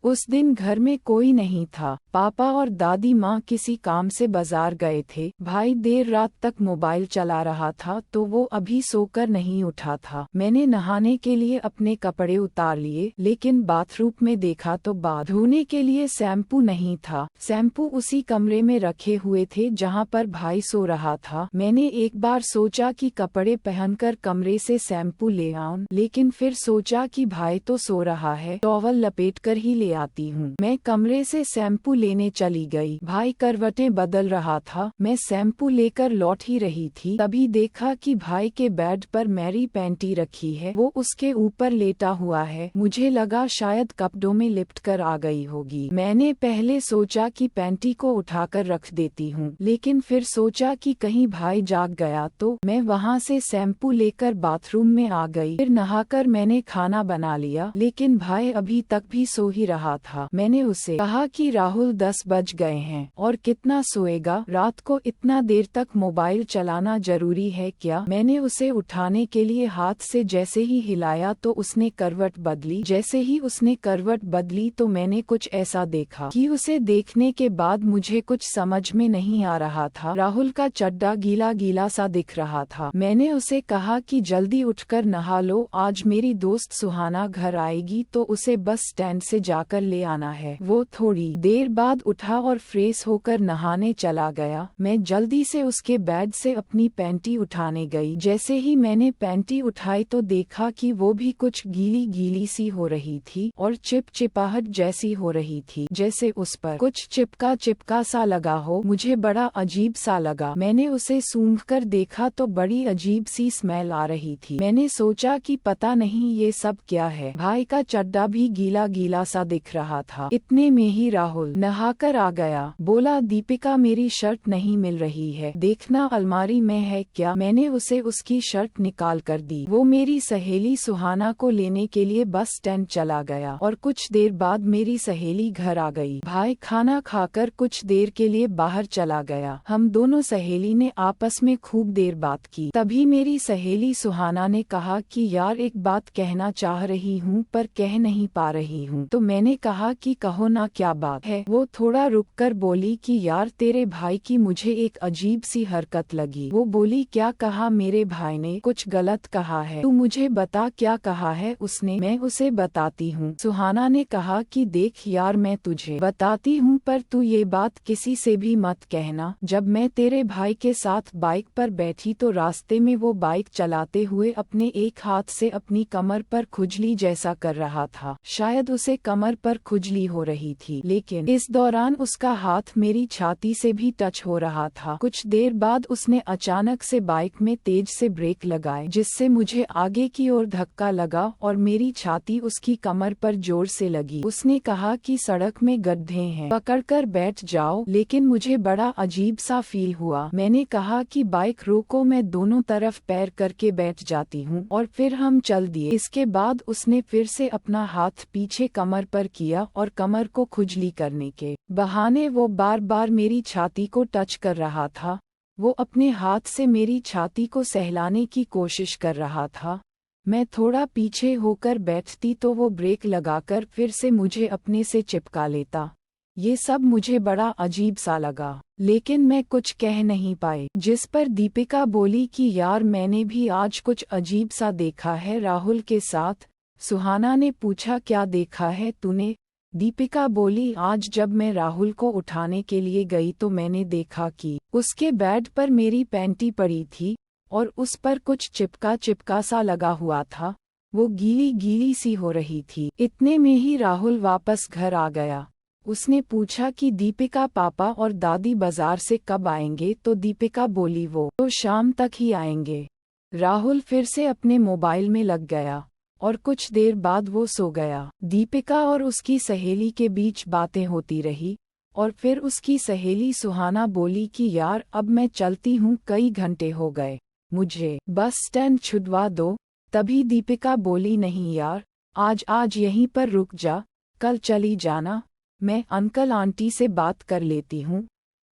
उस दिन घर में कोई नहीं था। पापा और दादी माँ किसी काम से बाजार गए थे। भाई देर रात तक मोबाइल चला रहा था तो वो अभी सोकर नहीं उठा था। मैंने नहाने के लिए अपने कपड़े उतार लिए, लेकिन बाथरूम में देखा तो बाल धोने के लिए शैम्पू नहीं था। शैम्पू उसी कमरे में रखे हुए थे जहाँ पर भाई सो रहा था। मैंने एक बार सोचा कि कपड़े पहनकर कमरे से शैम्पू ले आऊं, लेकिन फिर सोचा कि भाई तो सो रहा है, टॉवल लपेटकर ही ले आती हूँ। मैं कमरे से शैम्पू लेने चली गई। भाई करवटें बदल रहा था। मैं शैम्पू लेकर लौट ही रही थी, तभी देखा कि भाई के बेड पर मेरी पैंटी रखी है। वो उसके ऊपर लेटा हुआ है। मुझे लगा शायद कपड़ों में लिपट कर आ गई होगी। मैंने पहले सोचा कि पैंटी को उठाकर रख देती हूँ, लेकिन फिर सोचा कि कहीं भाई जाग गया तो। मैं वहाँ से शैम्पू लेकर बाथरूम में आ गई। फिर नहाकर मैंने खाना बना लिया, लेकिन भाई अभी तक भी सो ही रहा था। मैंने उसे कहा कि राहुल 10 बज गए हैं और कितना सोएगा, रात को इतना देर तक मोबाइल चलाना जरूरी है क्या। मैंने उसे उठाने के लिए हाथ से जैसे ही हिलाया तो उसने करवट बदली। जैसे ही उसने करवट बदली तो मैंने कुछ ऐसा देखा कि उसे देखने के बाद मुझे कुछ समझ में नहीं आ रहा था। राहुल का चड्डा गीला गीला सा दिख रहा था। मैंने उसे कहा कि जल्दी उठकर नहा लो, आज मेरी दोस्त सुहाना घर आएगी तो उसे बस स्टैंड से जाकर ले आना है। वो थोड़ी देर बाद उठा और फ्रेश होकर नहाने चला गया। मैं जल्दी से उसके बेड से अपनी पैंटी उठाने गई। जैसे ही मैंने पैंटी उठाई तो देखा कि वो भी कुछ गीली गीली सी हो रही थी और चिपचिपाहट जैसी हो रही थी, जैसे उस पर कुछ चिपका चिपका सा लगा हो। मुझे बड़ा अजीब सा लगा। मैंने उसे सूंघकर देखा तो बड़ी अजीब सी स्मेल आ रही थी। मैंने सोचा कि पता नहीं ये सब क्या है। भाई का चड्डा भी गीला गीला सा दिख रहा था। इतने में ही राहुल नहाकर आ गया। बोला, दीपिका मेरी शर्ट नहीं मिल रही है, देखना अलमारी में है क्या। मैंने उसे उसकी शर्ट निकाल कर दी। वो मेरी सहेली सुहाना को लेने के लिए बस स्टैंड चला गया और कुछ देर बाद मेरी सहेली घर आ गई। भाई खाना खाकर कुछ देर के लिए बाहर चला गया। हम दोनों सहेली ने आपस में खूब देर बात की। तभी मेरी सहेली सुहाना ने कहा कि यार एक बात कहना चाह रही हूँ पर कह नहीं पा रही हूँ। तो मैंने कहा कि कहो ना, क्या बात है। वो थोड़ा रुककर बोली कि यार तेरे भाई की मुझे एक अजीब सी हरकत लगी। वो बोली, क्या कहा। मेरे भाई ने कुछ गलत कहा है, तू मुझे बता क्या कहा है उसने। मैं उसे बताती हूँ। सुहाना ने कहा कि देख यार मैं तुझे बताती हूँ पर तू ये बात किसी से भी मत कहना। जब मैं तेरे भाई के साथ बाइक पर बैठी तो रास्ते में वो बाइक चलाते हुए अपने एक हाथ से अपनी कमर पर खुजली जैसा कर रहा था। शायद उसे कमर पर खुजली हो रही थी, लेकिन इस दौरान उसका हाथ मेरी छाती से भी टच हो रहा था। कुछ देर बाद उसने अचानक से बाइक में तेज से ब्रेक लगाए, जिससे मुझे आगे की ओर धक्का लगा और मेरी छाती उसकी कमर पर जोर से लगी। उसने कहा कि सड़क में गड्ढे हैं, पकड़कर बैठ जाओ, लेकिन मुझे बड़ा अजीब सा फील हुआ। मैंने कहा कि बाइक रोको, मैं दोनों तरफ पैर करके बैठ जाती हूँ, और फिर हम चल दिए। इसके बाद उसने फिर से अपना हाथ पीछे कमर पर किया और कमर को खुजली करने के बहाने वो बार बार मेरी छाती को टच कर रहा था। वो अपने हाथ से मेरी छाती को सहलाने की कोशिश कर रहा था। मैं थोड़ा पीछे होकर बैठती तो वो ब्रेक लगाकर फिर से मुझे अपने से चिपका लेता। ये सब मुझे बड़ा अजीब सा लगा, लेकिन मैं कुछ कह नहीं पाई। जिस पर दीपिका बोली कि यार मैंने भी आज कुछ अजीब सा देखा है राहुल के साथ। सुहाना ने पूछा, क्या देखा है तूने। दीपिका बोली, आज जब मैं राहुल को उठाने के लिए गई तो मैंने देखा कि उसके बेड पर मेरी पैंटी पड़ी थी और उस पर कुछ चिपका चिपका सा लगा हुआ था। वो गीली गीली सी हो रही थी। इतने में ही राहुल वापस घर आ गया। उसने पूछा कि दीपिका पापा और दादी बाजार से कब आएंगे, तो दीपिका बोली वो तो शाम तक ही आएंगे। राहुल फिर से अपने मोबाइल में लग गया और कुछ देर बाद वो सो गया। दीपिका और उसकी सहेली के बीच बातें होती रही और फिर उसकी सहेली सुहाना बोली कि यार अब मैं चलती हूँ, कई घंटे हो गए, मुझे बस स्टैंड छुड़वा दो। तभी दीपिका बोली, नहीं यार, आज यहीं पर रुक जा, कल चली जाना, मैं अंकल आंटी से बात कर लेती हूँ।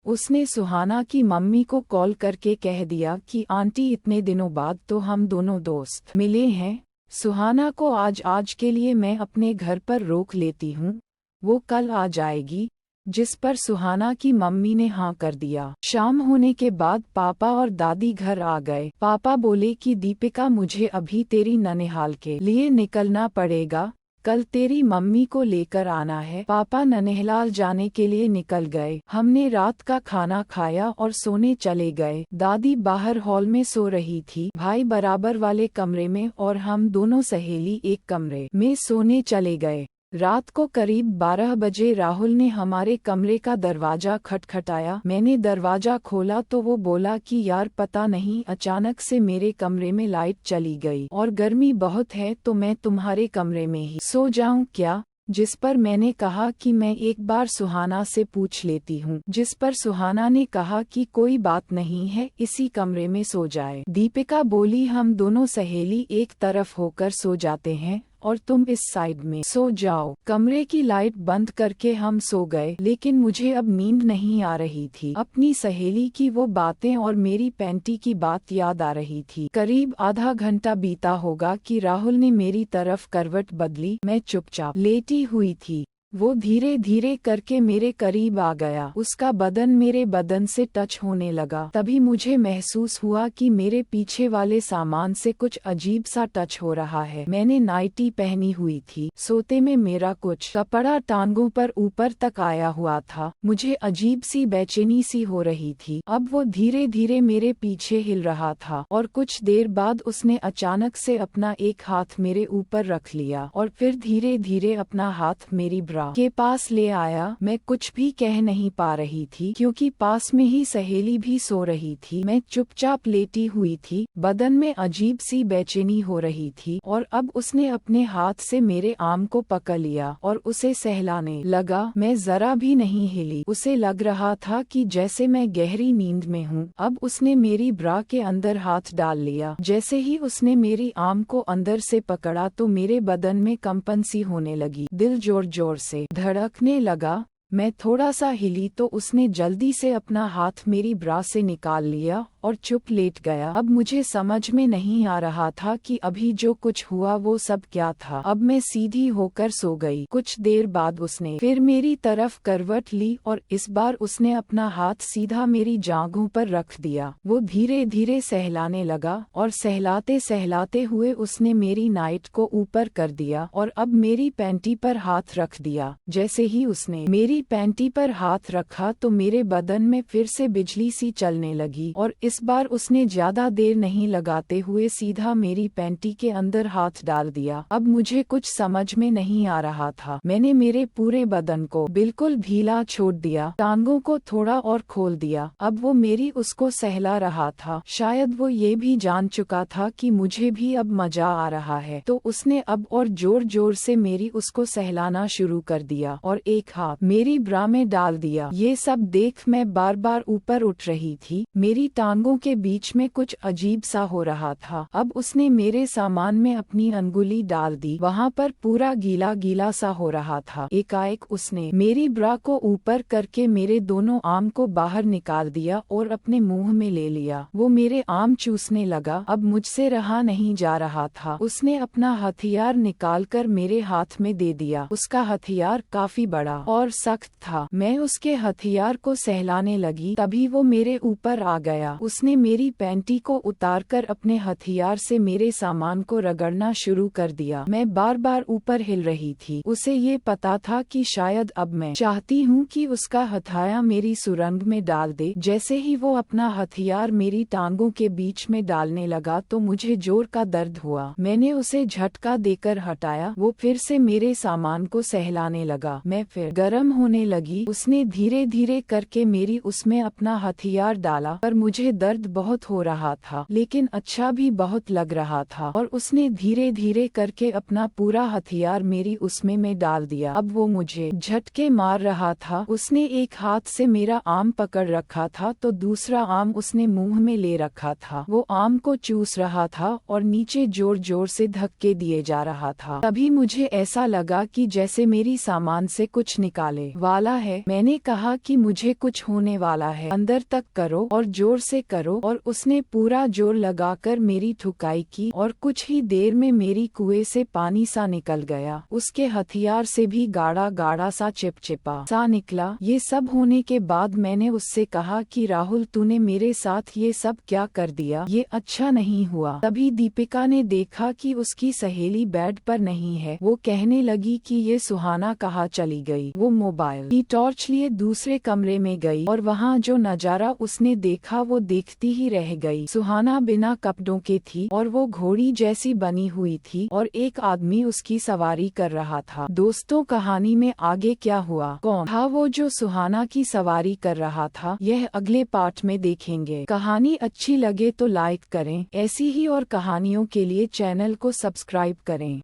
उसने सुहाना की मम्मी को कॉल करके कह दिया कि आंटी इतने दिनों बाद तो हम दोनों दोस्त मिले हैं, सुहाना को आज के लिए मैं अपने घर पर रोक लेती हूँ। वो कल आ जाएगी, जिस पर सुहाना की मम्मी ने हाँ कर दिया। शाम होने के बाद पापा और दादी घर आ गए। पापा बोले कि दीपिका, मुझे अभी तेरी ननिहाल के लिए निकलना पड़ेगा, कल तेरी मम्मी को लेकर आना है। पापा ननिहाल जाने के लिए निकल गए। हमने रात का खाना खाया और सोने चले गए। दादी बाहर हॉल में सो रही थी, भाई बराबर वाले कमरे में और हम दोनों सहेली एक कमरे में सोने चले गए। रात को करीब 12 बजे राहुल ने हमारे कमरे का दरवाजा खटखटाया। मैंने दरवाजा खोला तो वो बोला कि यार पता नहीं अचानक से मेरे कमरे में लाइट चली गई और गर्मी बहुत है, तो मैं तुम्हारे कमरे में ही सो जाऊं क्या? जिस पर मैंने कहा कि मैं एक बार सुहाना से पूछ लेती हूँ, जिस पर सुहाना ने कहा कि कोई बात नहीं है, इसी कमरे में सो जाए। दीपिका बोली हम दोनों सहेली एक तरफ होकर सो जाते हैं और तुम इस साइड में सो जाओ। कमरे की लाइट बंद करके हम सो गए, लेकिन मुझे अब नींद नहीं आ रही थी। अपनी सहेली की वो बातें और मेरी पैंटी की बात याद आ रही थी। करीब आधा घंटा बीता होगा कि राहुल ने मेरी तरफ करवट बदली। मैं चुपचाप लेटी हुई थी। वो धीरे धीरे करके मेरे करीब आ गया। उसका बदन मेरे बदन से टच होने लगा। तभी मुझे महसूस हुआ कि मेरे पीछे वाले सामान से कुछ अजीब सा टच हो रहा है। मैंने नाइटी पहनी हुई थी। सोते में मेरा कुछ कपड़ा टांगों पर ऊपर तक आया हुआ था। मुझे अजीब सी बेचैनी सी हो रही थी। अब वो धीरे धीरे मेरे पीछे हिल रहा था और कुछ देर बाद उसने अचानक से अपना एक हाथ मेरे ऊपर रख लिया और फिर धीरे धीरे अपना हाथ मेरी के पास ले आया। मैं कुछ भी कह नहीं पा रही थी क्योंकि पास में ही सहेली भी सो रही थी। मैं चुपचाप लेटी हुई थी। बदन में अजीब सी बेचैनी हो रही थी और अब उसने अपने हाथ से मेरे आर्म को पकड़ लिया और उसे सहलाने लगा। मैं जरा भी नहीं हिली। उसे लग रहा था कि जैसे मैं गहरी नींद में हूँ। अब उसने मेरी ब्रा के अंदर हाथ डाल लिया। जैसे ही उसने मेरी आर्म को अंदर से पकड़ा तो मेरे बदन में कंपन सी होने लगी। दिल जोर जोर से धड़कने लगा। मैं थोड़ा सा हिली तो उसने जल्दी से अपना हाथ मेरी ब्रा से निकाल लिया और चुप लेट गया। अब मुझे समझ में नहीं आ रहा था कि अभी जो कुछ हुआ वो सब क्या था। अब मैं सीधी होकर सो गई। कुछ देर बाद उसने फिर मेरी तरफ करवट ली और इस बार उसने अपना हाथ सीधा मेरी जांघों पर रख दिया। वो धीरे धीरे सहलाने लगा और सहलाते सहलाते हुए उसने मेरी नाइट को ऊपर कर दिया और अब मेरी पैंटी पर हाथ रख दिया। जैसे ही उसने मेरी पैंटी पर हाथ रखा तो मेरे बदन में फिर से बिजली सी चलने लगी और इस बार उसने ज्यादा देर नहीं लगाते हुए सीधा मेरी पैंटी के अंदर हाथ डाल दिया। अब मुझे कुछ समझ में नहीं आ रहा था। मैंने मेरे पूरे बदन को बिल्कुल ढीला छोड़ दिया, टांगों को थोड़ा और खोल दिया। अब वो मेरी उसको सहला रहा था। शायद वो ये भी जान चुका था कि मुझे भी अब मजा आ रहा है, तो उसने अब और जोर जोर से मेरी उसको सहलाना शुरू कर दिया और एक हाथ मेरी ब्रा में डाल दिया। ये सब देख मैं बार बार ऊपर उठ रही थी। मेरी टांगों के बीच में कुछ अजीब सा हो रहा था। अब उसने मेरे सामान में अपनी अंगुली डाल दी। वहाँ पर पूरा गीला गीला सा हो रहा था। एकाएक उसने मेरी ब्रा को ऊपर करके मेरे दोनों आर्म को बाहर निकाल दिया और अपने मुंह में ले लिया। वो मेरे आर्म चूसने लगा। अब मुझसे रहा नहीं जा रहा था। उसने अपना हथियार निकाल कर मेरे हाथ में दे दिया। उसका हथियार काफी बड़ा और सख्त था। मैं उसके हथियार को सहलाने लगी, तभी वो मेरे ऊपर आ गया। उसने मेरी पैंटी को उतारकर अपने हथियार से मेरे सामान को रगड़ना शुरू कर दिया। मैं बार बार ऊपर हिल रही थी। उसे ये पता था कि शायद अब मैं चाहती हूँ कि उसका हथियार मेरी सुरंग में डाल दे। जैसे ही वो अपना हथियार मेरी टांगों के बीच में डालने लगा तो मुझे जोर का दर्द हुआ। मैंने उसे झटका देकर हटाया। वो फिर से मेरे सामान को सहलाने लगा। मैं फिर गर्म होने लगी। उसने धीरे धीरे करके मेरी उसमें अपना हथियार डाला, पर मुझे दर्द बहुत हो रहा था, लेकिन अच्छा भी बहुत लग रहा था। और उसने धीरे धीरे करके अपना पूरा हथियार मेरी उसमें में डाल दिया। अब वो मुझे झटके मार रहा था। उसने एक हाथ से मेरा आर्म पकड़ रखा था तो दूसरा आर्म उसने मुंह में ले रखा था। वो आर्म को चूस रहा था और नीचे जोर जोर से धक्के दिए जा रहा था। तभी मुझे ऐसा लगा कि जैसे मेरी सामान से कुछ निकाले वाला है। मैंने कहा कि मुझे कुछ होने वाला है, अंदर तक करो और जोर से करो, और उसने पूरा जोर लगाकर मेरी ठुकाई की और कुछ ही देर में मेरी कुएं से पानी सा निकल गया। उसके हथियार से भी गाढ़ा गाढ़ा सा चिपचिपा सा निकला। ये सब होने के बाद मैंने उससे कहा कि राहुल, तूने मेरे साथ ये सब क्या कर दिया, ये अच्छा नहीं हुआ। तभी दीपिका ने देखा कि उसकी सहेली बेड पर नहीं है। वो कहने लगी कि ये सुहाना कहाँ चली गई। वो मोबाइल की टॉर्च लिए दूसरे कमरे में गई और वहाँ जो नजारा उसने देखा वो देखती ही रह गई। सुहाना बिना कपड़ों के थी और वो घोड़ी जैसी बनी हुई थी और एक आदमी उसकी सवारी कर रहा था। दोस्तों, कहानी में आगे क्या हुआ, कौन था वो जो सुहाना की सवारी कर रहा था, यह अगले पार्ट में देखेंगे। कहानी अच्छी लगे तो लाइक करें। ऐसी ही और कहानियों के लिए चैनल को सब्सक्राइब करें।